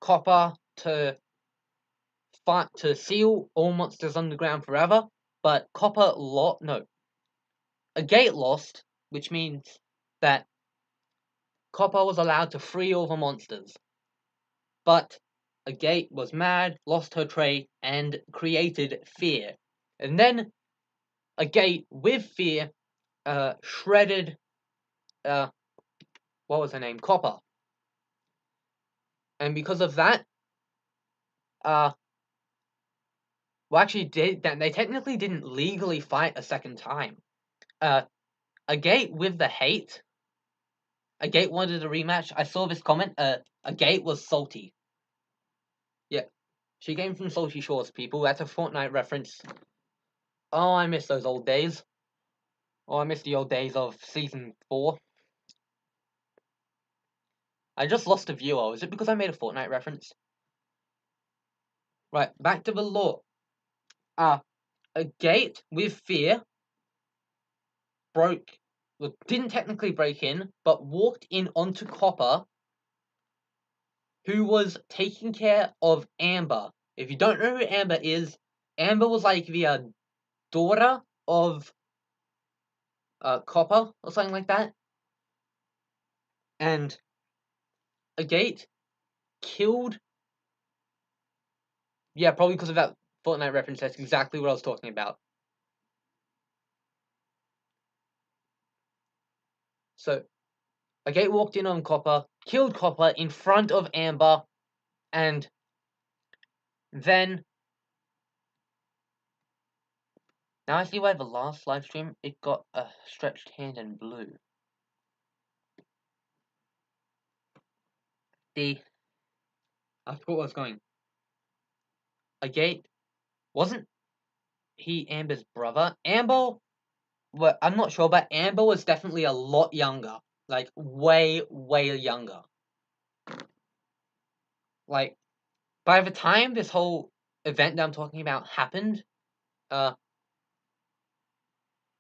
Copper to seal all monsters underground forever, but Agate lost, which means that Copper was allowed to free all the monsters. But Agate was mad, lost her trait, and created fear. And then Agate, with fear, shredded, what was her name? Copper. And because of that, they technically didn't legally fight a second time. Agate with the hate. Agate wanted a rematch. I saw this comment. Agate was salty. Yeah, she came from Salty Shores, people. That's a Fortnite reference. Oh, I miss those old days. Oh, I miss the old days of Season 4. I just lost a viewer. Is it because I made a Fortnite reference? Right, back to the lore. Agate, with fear, didn't technically break in, but walked in onto Copper, who was taking care of Amber. If you don't know who Amber is, Amber was like the daughter of Copper or something like that. And Agate killed. Yeah, probably because of that Fortnite reference. That's exactly what I was talking about. So, Agate walked in on Copper, killed Copper in front of Amber, and then. Now I see why the last live stream it got a stretched hand and blue. I forgot where I was going. Agate, wasn't he Amber's brother? Amber, well, I'm not sure, but Amber was definitely a lot younger. Like, way, way younger. Like, by the time this whole event that I'm talking about happened,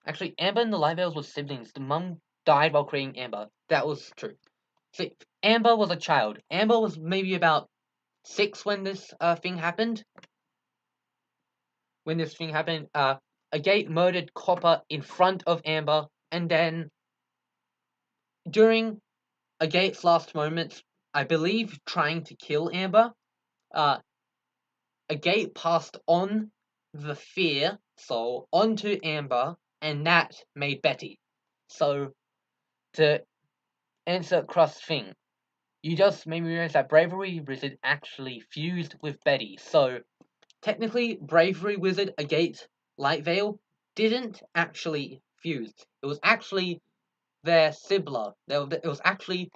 actually, Amber and the Live Ales were siblings. The mum died while creating Amber. That was true. See, Amber was a child. Amber was maybe about 6 when this thing happened. Agate murdered Copper in front of Amber, and then during Agate's last moments, I believe trying to kill Amber, Agate passed on the fear soul onto Amber, and that made Betty. So, to answer Crust's thing, you just made me realize that Bravery Wizard actually fused with Betty. So, technically, Bravery Wizard Agate Light Veil didn't actually fuse. It was actually their sibling. It was actually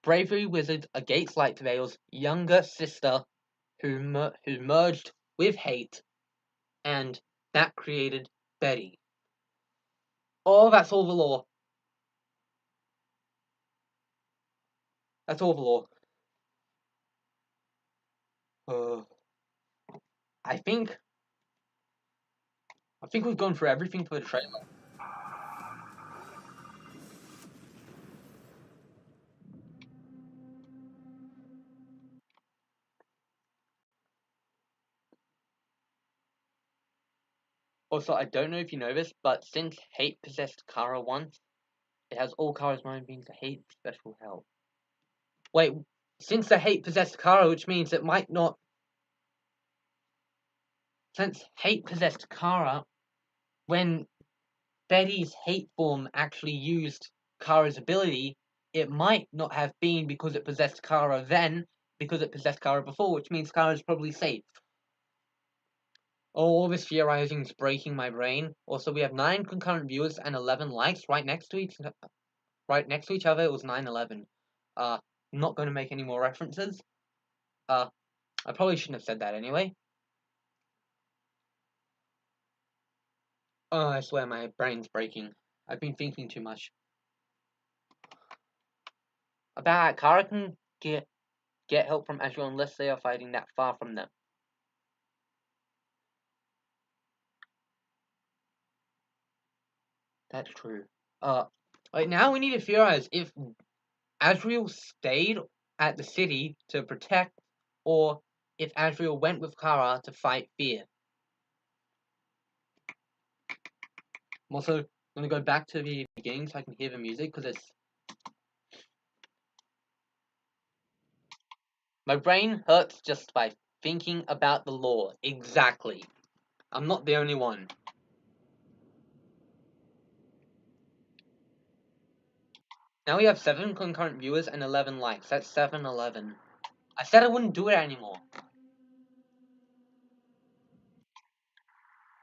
Bravery Wizard Agate Light Veil's younger sister who merged with Hate, and that created Betty. Oh, that's all the lore. That's all the lore. I think we've gone through everything for the trailer. Also, I don't know if you know this, but since Hate possessed Kara once, it has all Kara's mind being to Hate special help. Wait, since the Hate possessed Kara, which means it might not. Since Hate possessed Kara, when Betty's hate form actually used Kara's ability, it might not have been because it possessed Kara then, because it possessed Kara before, which means Kara's probably safe. Oh, all this theorizing is breaking my brain. Also, we have 9 concurrent viewers and 11 likes right next to each other. It was 9/11. Not going to make any more references. I probably shouldn't have said that anyway. Oh, I swear my brain's breaking. I've been thinking too much. About Kara can get help from Azrael unless they are fighting that far from them. That's true. Right now we need to theorize if Azrael stayed at the city to protect, or if Azrael went with Kara to fight fear. I'm also gonna go back to the beginning so I can hear the music because it's. My brain hurts just by thinking about the lore. Exactly. I'm not the only one. Now we have 7 concurrent viewers and 11 likes. That's 7/11. I said I wouldn't do it anymore.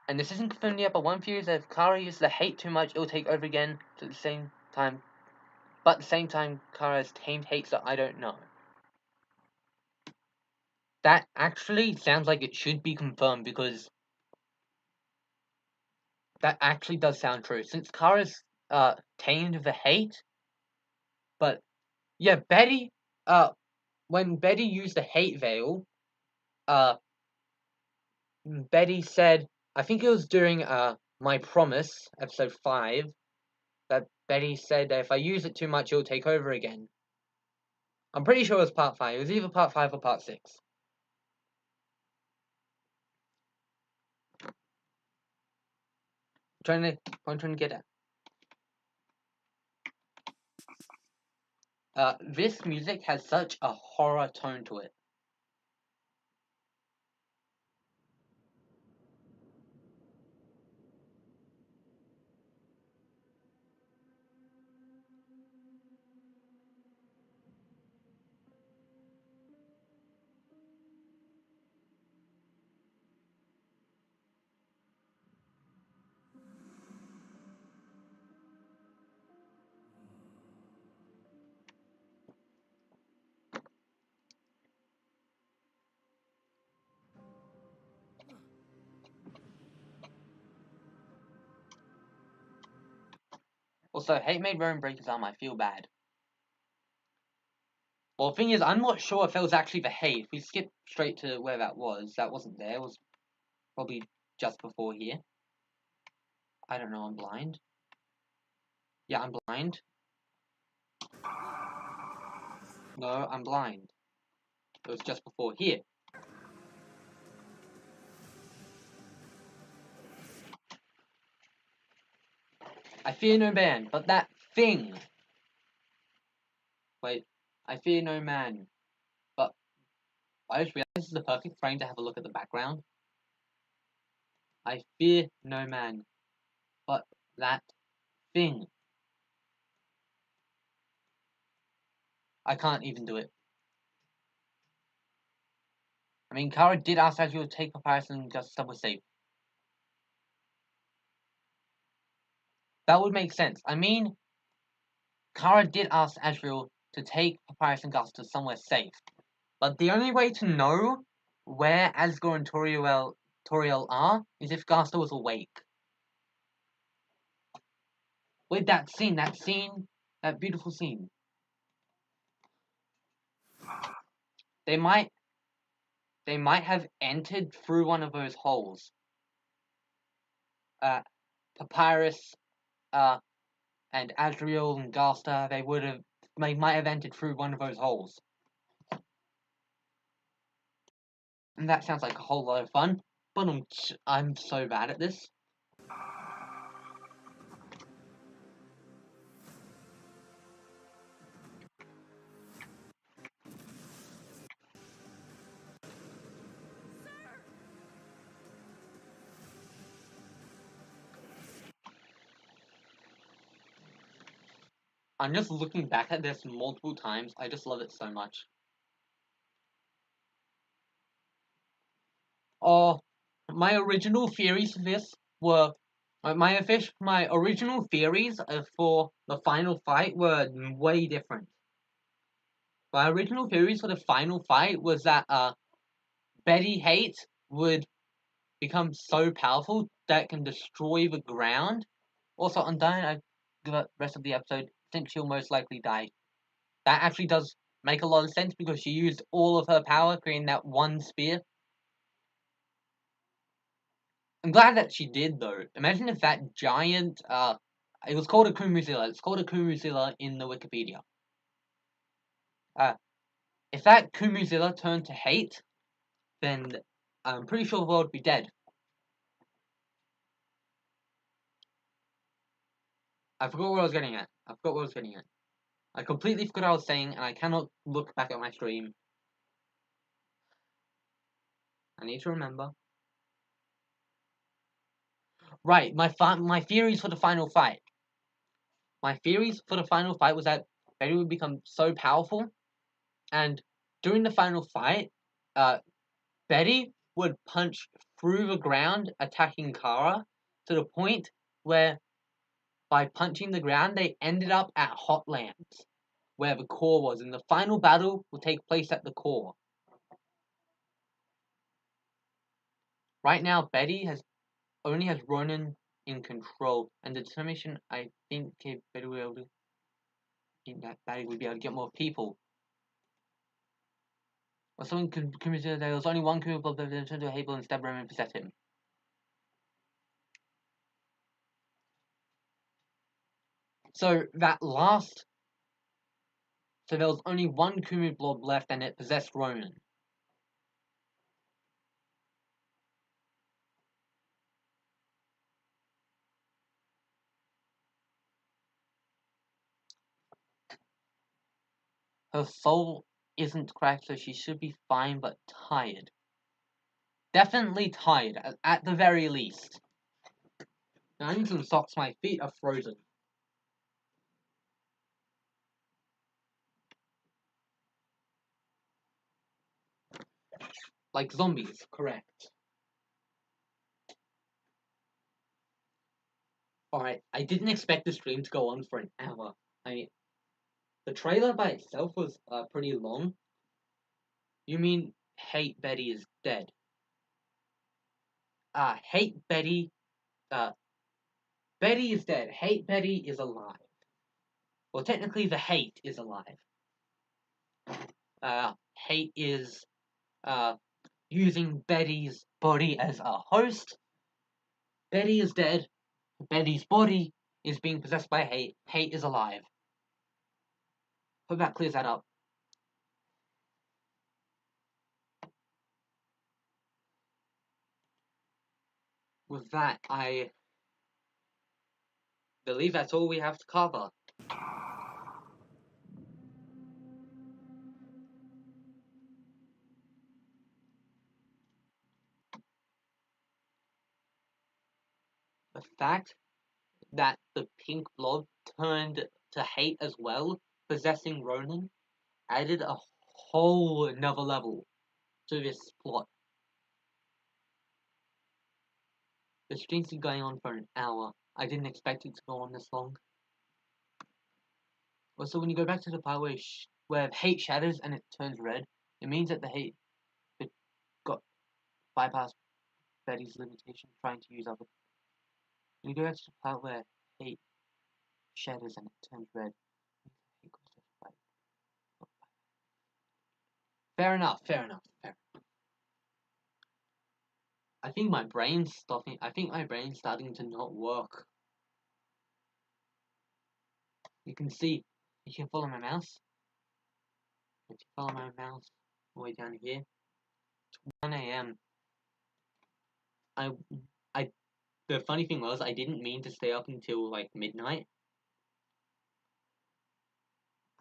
And this isn't confirmed yet, but one theory is that if Kara uses the hate too much, it'll take over again at the same time. But at the same time, Kara has tamed hate, so I don't know. That actually sounds like it should be confirmed because that actually does sound true. Since Kara's tamed the hate, but yeah, Betty when Betty used the hate veil, Betty said, I think it was during My Promise, episode 5, that Betty said that if I use it too much, it'll take over again. I'm pretty sure it was part 5. It was either part 5 or part 6. I'm trying to get at. This music has such a horror tone to it. Also, hate made Rowan break his arm. I feel bad. Well, the thing is, I'm not sure if it was actually the hate. If we skip straight to where that wasn't there. It was probably just before here. I don't know. I'm blind. Yeah, I'm blind. No, I'm blind. It was just before here. I fear no man, but that thing. Wait, I fear no man, but I just realized this is the perfect frame to have a look at the background. I fear no man, but that thing. I can't even do it. I mean, Kara did ask Azrael to take Papyrus and just was safe. That would make sense. I mean, Kara did ask Azrael to take Papyrus and Gus to somewhere safe. But the only way to know where Asgore and Toriel are is if Gasta was awake. With that beautiful scene. They might have entered through one of those holes. Papyrus, and Azrael and Gasta, they might have entered through one of those holes. And that sounds like a whole lot of fun, but I'm so bad at this. I'm just looking back at this multiple times. I just love it so much. Oh, my original theories for this were my original theories for the final fight were way different. My original theories for the final fight was that Betty Hate would become so powerful that it can destroy the ground. Also, on dying, I the rest of the episode think she'll most likely die. That actually does make a lot of sense because she used all of her power creating that one spear. I'm glad that she did though. Imagine if that giant it was called a Kumuzilla. It's called a Kumuzilla in the Wikipedia. If that Kumuzilla turned to hate, then I'm pretty sure the world would be dead. I forgot what I was getting at. I completely forgot what I was saying, and I cannot look back at my stream. I need to remember. Right, my theories for the final fight. My theories for the final fight was that Betty would become so powerful, and during the final fight, Betty would punch through the ground, attacking Kara, to the point where, by punching the ground, they ended up at Hotlands, where the core was, and the final battle will take place at the core. Right now, Betty only has Ronan in control, and the determination I think Betty will be able to. That Betty would be able to get more people. Or someone could consider there was only one Kuma that turned to a Hable and stab Roman and possess him. So there was only one Kumu blob left and it possessed Ronan. Her soul isn't cracked, so she should be fine, but tired. Definitely tired, at the very least. Now I need some socks, my feet are frozen. Like zombies, correct. Alright, I didn't expect the stream to go on for an hour. The trailer by itself was pretty long. You mean Hate Betty is dead? Hate Betty, Betty is dead. Hate Betty is alive. Well, technically the hate is alive. Hate is, using Betty's body as a host. Betty is dead. Betty's body is being possessed by hate. Hate is alive. Hope that clears that up. With that, I believe that's all we have to cover. The fact that the pink blob turned to hate as well, possessing Ronan, added a whole another level to this plot. The stream's been going on for an hour. I didn't expect it to go on this long. Also, when you go back to the part where hate shatters and it turns red, it means that the hate got bypassed Betty's limitation trying to use other. When you go back to the part where hate shatters and it turns red, fair enough. I think my brain's starting to not work. You can follow my mouse. If you follow my mouse all the way down here, it's 1 a.m. The funny thing was, I didn't mean to stay up until like midnight.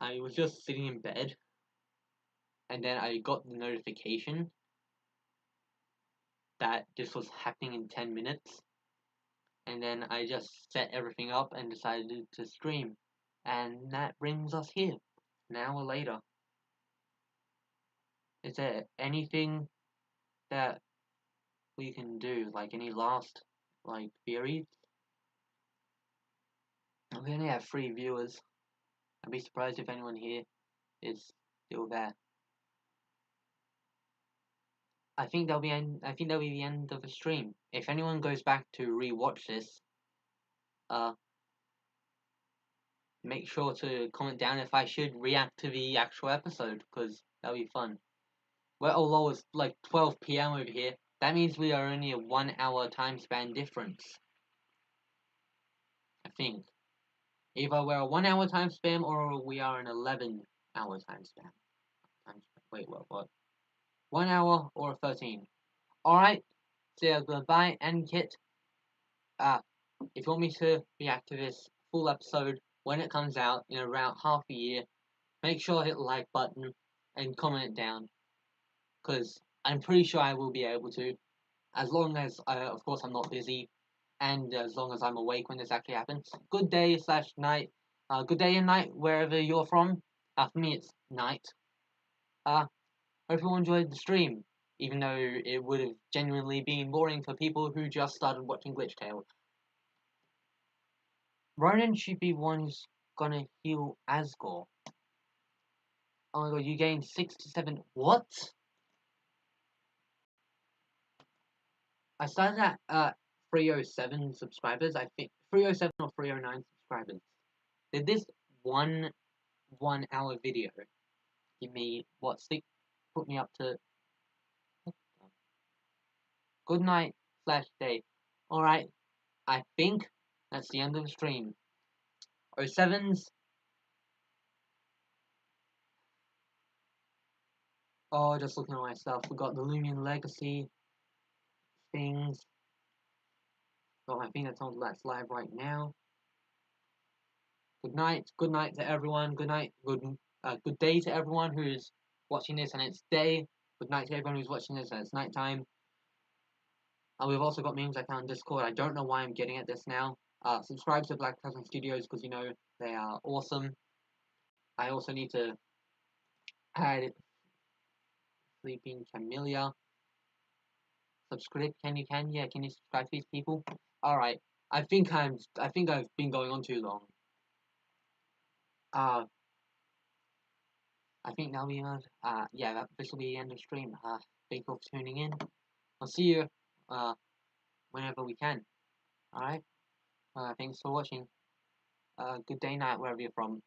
I was just sitting in bed, and then I got the notification that this was happening in 10 minutes, and then I just set everything up and decided to stream. And that brings us here, an hour later. Is there anything that we can do? Like any last theories? We only have 3 viewers. I'd be surprised if anyone here is still there. I think that'll be the end of the stream. If anyone goes back to rewatch this, make sure to comment down if I should react to the actual episode, because that'll be fun. Well, although it's like 12 p.m. over here, that means we are only a 1 hour time span difference. I think. Either we're a 1 hour time span or we are an 11 hour time span. Wait, what? 1 hour or 13? Alright, so goodbye and Kit. If you want me to react to this full episode when it comes out in around half a year, make sure to hit the like button and comment it down, because I'm pretty sure I will be able to, as long as, of course, I'm not busy, and as long as I'm awake when this actually happens. Good day / night, good day and night wherever you're from. For me, it's night. Hope you all enjoyed the stream, even though it would have genuinely been boring for people who just started watching Glitchtale. Ronan should be one who's gonna heal Asgore. Oh my god, you gained 6 to 7. What? I started at 307 subscribers, I think. 307 or 309 subscribers. Did this 1 hour video give me, put me up to... Good night / day. Alright, I think that's the end of the stream. 07s. Oh, just looking at my stuff. We got the Lumion Legacy things. Got my thing that's live right now. Good night to everyone. Good night, good day to everyone who's watching this and it's day. Good night to everyone who's watching this and it's nighttime. We've also got memes I found on Discord. I don't know why I'm getting at this now. Subscribe to Black Cousin Studios because you know they are awesome. I also need to add Sleeping Camellia. Subscribe, can you subscribe to these people? Alright. I think I've been going on too long. I think that'll be this will be the end of stream. Thank you for tuning in. I'll see you whenever we can. Alright? Thanks for watching. Good day, night, wherever you're from.